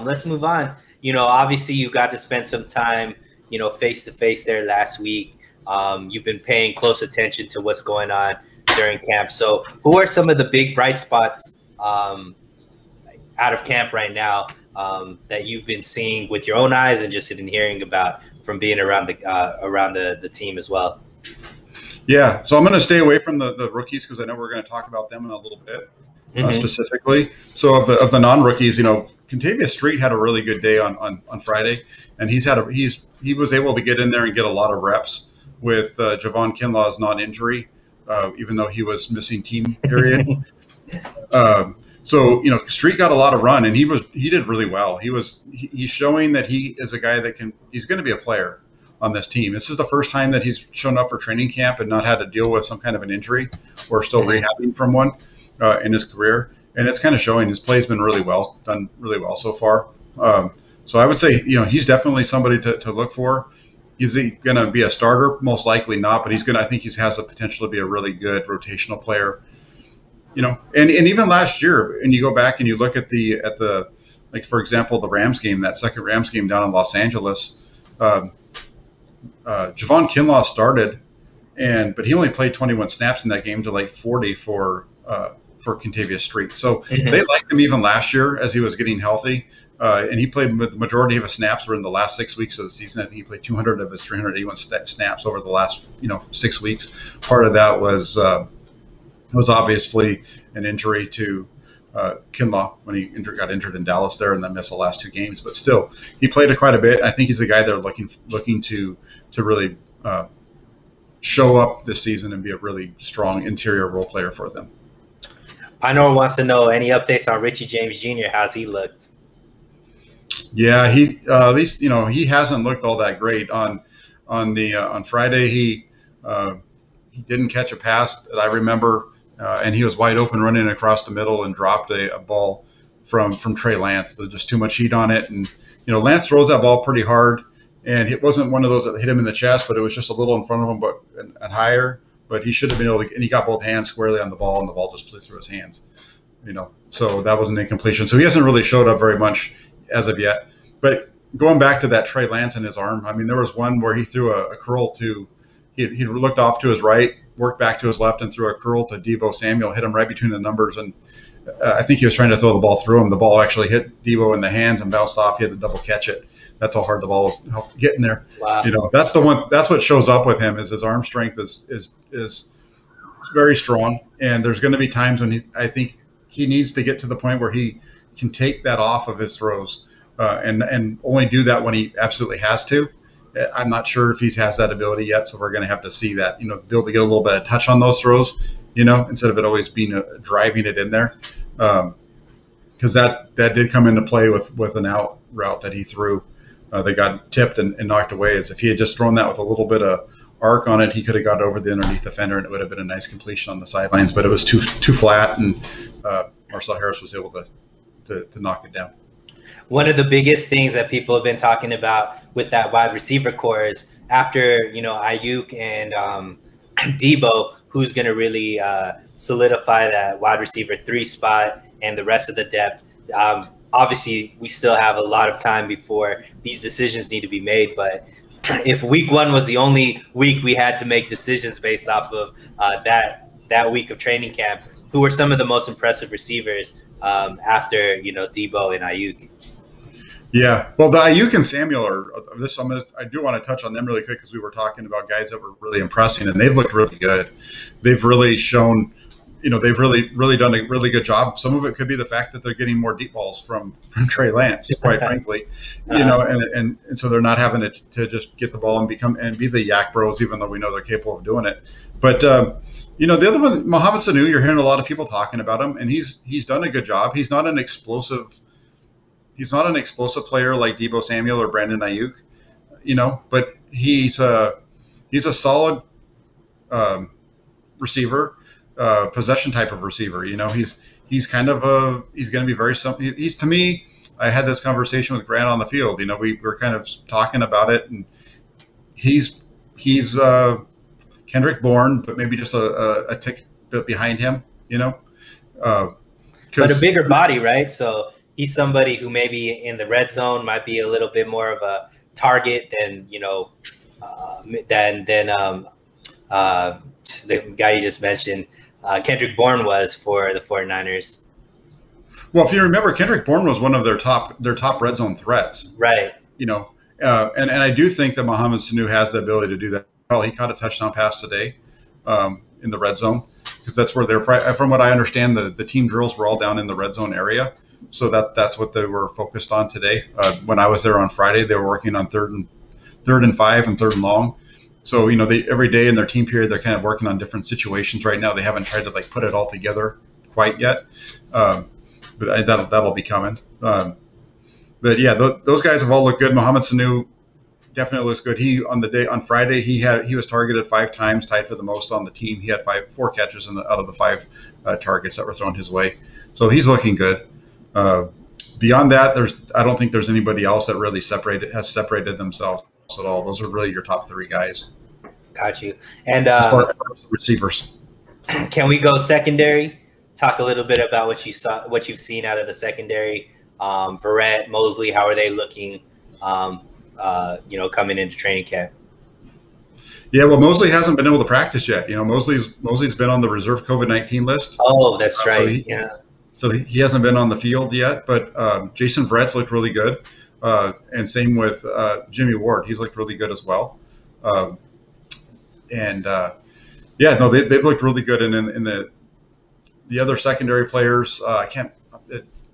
let's move on. Obviously you got to spend some time, face to face there last week. You've been paying close attention to what's going on during camp. So who are some of the big bright spots out of camp right now that you've been seeing with your own eyes and just been hearing about from being around the team as well? Yeah, so I'm going to stay away from the rookies because I know we're going to talk about them in a little bit specifically. So of the non-rookies, Contavious Street had a really good day on Friday, and he was able to get in there and get a lot of reps with Javon Kinlaw's non-injury, even though he was missing team period. So Street got a lot of run, and he did really well. He's showing that he is a guy he's going to be a player on this team. This is the first time that he's shown up for training camp and not had to deal with some kind of an injury or still rehabbing from one in his career. And it's kind of showing. His play's been done really well so far. So I would say, he's definitely somebody to look for. Is he going to be a starter? Most likely not, but I think he has the potential to be a really good rotational player. And even last year, and you go back and you look at like, for example, the Rams game, that second Rams game down in Los Angeles, Javon Kinlaw started, but he only played 21 snaps in that game to like 40 for Contavious Street. So they liked him even last year as he was getting healthy, and he played the majority of his snaps were in the last 6 weeks of the season. I think he played 200 of his 381 snaps over the last 6 weeks. Part of that was obviously an injury to Kinlaw when he got injured in Dallas there and then missed the last 2 games. But still, he played quite a bit. I think he's a guy they're looking to really show up this season and be a really strong interior role player for them. Pinor wants to know any updates on Richie James Jr. How's he looked? Yeah, he at least he hasn't looked all that great. On Friday he didn't catch a pass that I remember. And he was wide open running across the middle and dropped a ball from Trey Lance. There's just too much heat on it. And, Lance throws that ball pretty hard. And it wasn't one of those that hit him in the chest, but it was just a little in front of him and higher. But he should have been able to – and he got both hands squarely on the ball, and the ball just flew through his hands. So that was an incompletion. So he hasn't really showed up very much as of yet. But going back to that Trey Lance and his arm, I mean, there was one where he threw a curl to – he looked off to his right, worked back to his left, and threw a curl to Deebo Samuel, hit him right between the numbers. And I think he was trying to throw the ball through him. The ball actually hit Deebo in the hands and bounced off. He had to double catch it. That's how hard the ball was getting there. Wow. That's the one. That's what shows up with him is his arm strength is very strong. And there's going to be times when I think he needs to get to the point where he can take that off of his throws and only do that when he absolutely has to. I'm not sure if he has that ability yet, so we're going to have to see that, be able to get a little bit of touch on those throws, instead of it always being driving it in there. Because that did come into play with an out route that he threw that got tipped and knocked away. As if he had just thrown that with a little bit of arc on it, he could have got over the underneath defender and it would have been a nice completion on the sidelines. But it was too flat, and Marcel Harris was able to knock it down. One of the biggest things that people have been talking about with that wide receiver core is after, Ayuk and Deebo, who's going to really solidify that wide receiver 3 spot and the rest of the depth. Obviously, we still have a lot of time before these decisions need to be made. But if week 1 was the only week we had to make decisions based off of that week of training camp, who were some of the most impressive receivers after, Deebo and Ayuk? Yeah, well, the Ayuk and Samuel I do want to touch on them really quick because we were talking about guys that were really impressing, and they've looked really good. They've really shown, they've really done a really good job. Some of it could be the fact that they're getting more deep balls from Trey Lance, quite frankly, and so they're not having to just get the ball and be the yak bros, even though we know they're capable of doing it. But the other one, Mohamed Sanu, you're hearing a lot of people talking about him, and he's done a good job. He's not an explosive player like Deebo Samuel or Brandon Ayuk, but he's a solid receiver, possession type of receiver. He's going to be very simple. He's, to me, I had this conversation with Grant on the field. We were kind of talking about it, and he's Kendrick Bourne, but maybe just a tick bit behind him. But a bigger body, right? So he's somebody who maybe in the red zone might be a little bit more of a target than the guy you just mentioned, Kendrick Bourne was for the 49ers. Well, if you remember, Kendrick Bourne was one of their top red zone threats. Right. And I do think that Mohamed Sanu has the ability to do that. Well, he caught a touchdown pass today in the red zone, because that's where from what I understand, the team drills were all down in the red zone area. So that's what they were focused on today. When I was there on Friday, they were working on third and 5 and third and long. So, every day in their team period, they're kind of working on different situations right now. They haven't tried to put it all together quite yet. But that'll be coming. But yeah, those guys have all looked good. Mohamed Sanu definitely looks good. On Friday, he was targeted 5 times, tied for the most on the team. He had 4 catches out of the 5 targets that were thrown his way. So he's looking good. Beyond that, I don't think there's anybody else that really has separated themselves at all. Those are really your top 3 guys. Got you. And as far as receivers, can we go secondary? Talk a little bit about what you've seen out of the secondary. Verrett, Mosley, how are they looking? Coming into training camp. Yeah, well, Mosley hasn't been able to practice yet. Mosley's been on the reserve COVID-19 list. Oh, that's right. So he hasn't been on the field yet, but Jason Verrett's looked really good, and same with Jimmy Ward. He's looked really good as well. They've looked really good. And in the other secondary players,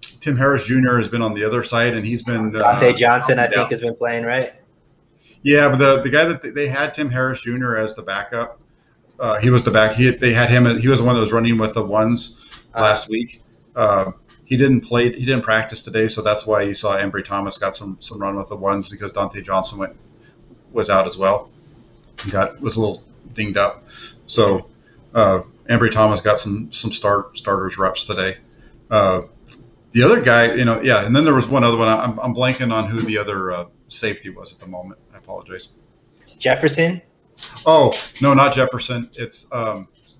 Tim Harris Jr. has been on the other side, and he's been Dante Johnson, I think, has been playing, right? Yeah, but the guy that they had, Tim Harris Jr. as the backup, he was the back. They had him. He was the one that was running with the ones last week. He didn't practice today, so that's why you saw Embry Thomas got some run with the ones, because Dante Johnson was out as well. Was a little dinged up, so Embry Thomas got some starters reps today. The other guy, and then there was one other one. I'm blanking on who the other safety was at the moment. I apologize. Jefferson? Oh, no, not Jefferson. It's Tavon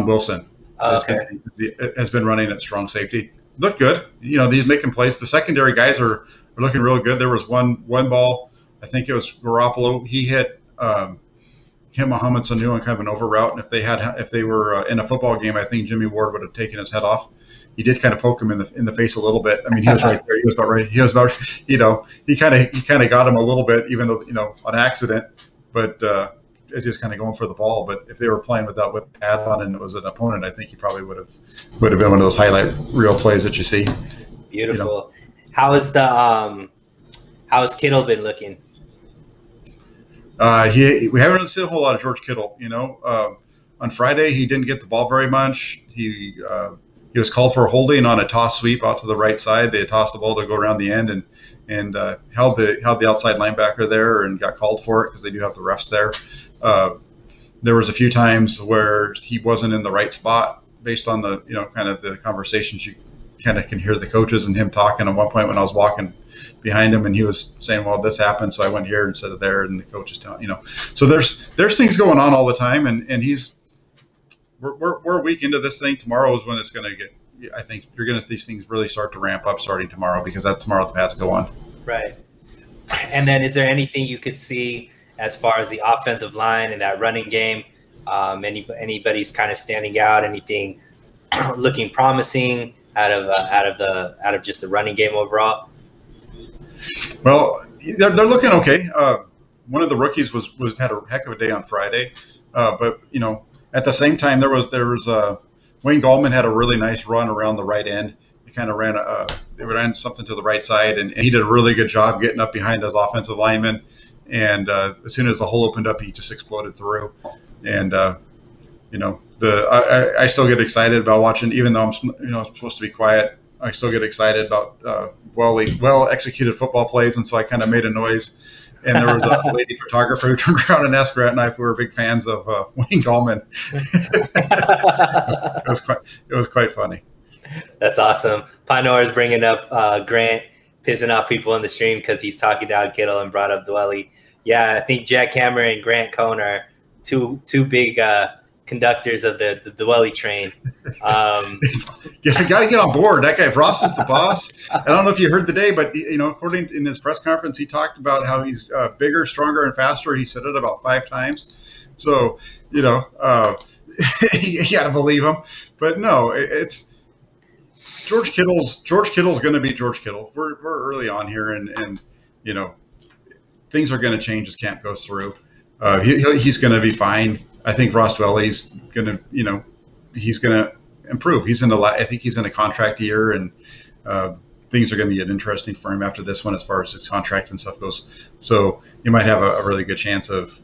Wilson. Has been running at strong safety. Looked good. He's making plays. The secondary guys are looking real good. There was one ball, I think it was Garoppolo. He hit Mohamed Sanu on kind of an over route, and if they were in a football game, I think Jimmy Ward would have taken his head off. He did kind of poke him in the face a little bit. I mean, he was right there. He was about right. He was about, he kind of got him a little bit, even though on accident, but as he was kind of going for the ball. But if they were playing with pads on and it was an opponent, I think he probably would have been one of those highlight reel plays that you see. Beautiful. How's Kittle been looking? We haven't really seen a whole lot of George Kittle. On Friday he didn't get the ball very much. He was called for a holding on a toss sweep out to the right side. They had tossed the ball to go around the end and held the outside linebacker there and got called for it because they do have the refs there. There was a few times where he wasn't in the right spot based on the kind of the conversations. You kind of can hear the coaches and him talking at one point when I was walking behind him, and he was saying, well, this happened, so I went here instead of there, and the coach is telling, so there's things going on all the time, and we're a week into this thing. Tomorrow is when it's going to get, I think you're going to see these things really start to ramp up starting tomorrow, because tomorrow the pads go on. Right. And then is there anything you could see as far as the offensive line and that running game? Anybody's kind of standing out? Anything looking promising out of just the running game overall? Well, they're looking okay. One of the rookies had a heck of a day on Friday, but at the same time there was Wayne Gallman had a really nice run around the right end. He kind of ran something to the right side, and he did a really good job getting up behind his offensive lineman. And as soon as the hole opened up, he just exploded through. And I still get excited about watching, even though I'm supposed to be quiet. I still get excited about well executed football plays, and so I kind of made a noise. And there was a lady photographer who turned around and asked Grant and I if we were big fans of Wayne Gallman. It was quite funny. That's awesome. Panor is bringing up Grant pissing off people in the stream because he's talking down Kittle and brought up Dwelly. Yeah, I think Jack Hammer and Grant Cohn are two big conductors of the Dwelly train. got to get on board. That guy Frost is the boss. I don't know if you heard today, but according in his press conference, he talked about how he's bigger, stronger, and faster. He said it about 5 times. So you got to believe him. But no, it's George Kittle's going to be George Kittle. We're early on here, and things are going to change as camp goes through. He's going to be fine. I think Ross Dwelly's going to, he's going to improve. I think he's in a contract year, and things are going to get interesting for him after this one as far as his contract and stuff goes. So you might have a really good chance of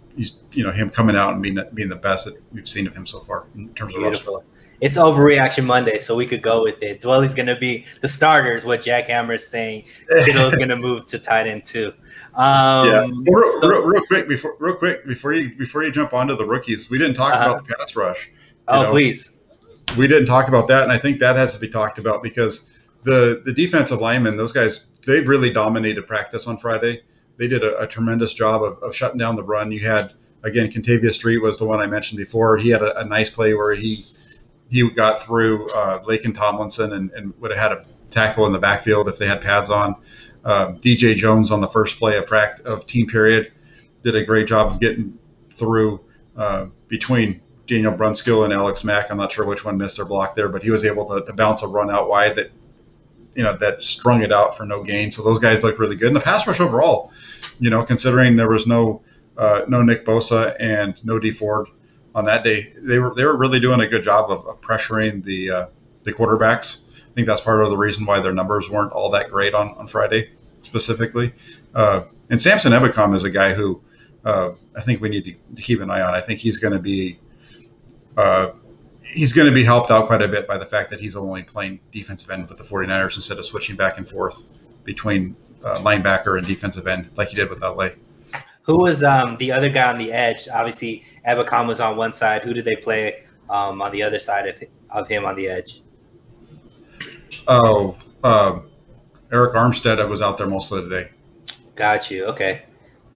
him coming out and being the best that we've seen of him so far in terms of Beautiful. Roster. It's Overreaction Monday, so we could go with it. Dwelly's going to be the starter, is what Jack Hammer is saying. Kittle's going to move to tight end too. Real quick before you jump onto the rookies, we didn't talk about the pass rush. Please. We didn't talk about that, and I think that has to be talked about because the defensive linemen, those guys, they really dominated practice on Friday. They did a tremendous job of shutting down the run. You had, again, Kentavious Street was the one I mentioned before. He had a nice play where he got through Laken Tomlinson and would have had a tackle in the backfield if they had pads on. DJ Jones on the first play of team period did a great job of getting through between Daniel Brunskill and Alex Mack. I'm not sure which one missed their block there, but he was able to bounce a run out wide that strung it out for no gain. So those guys looked really good. And the pass rush overall, considering there was no Nick Bosa and no D Ford on that day, they were really doing a good job of pressuring the quarterbacks. I think that's part of the reason why their numbers weren't all that great on Friday specifically. And Samson Ebecom is a guy who I think we need to keep an eye on. I think he's going to be helped out quite a bit by the fact that he's only playing defensive end with the 49ers instead of switching back and forth between linebacker and defensive end like he did with LA. Who was the other guy on the edge? Obviously, Ebecom was on one side. Who did they play on the other side of him on the edge? Eric Armstead was out there most of the day. Got you. Okay.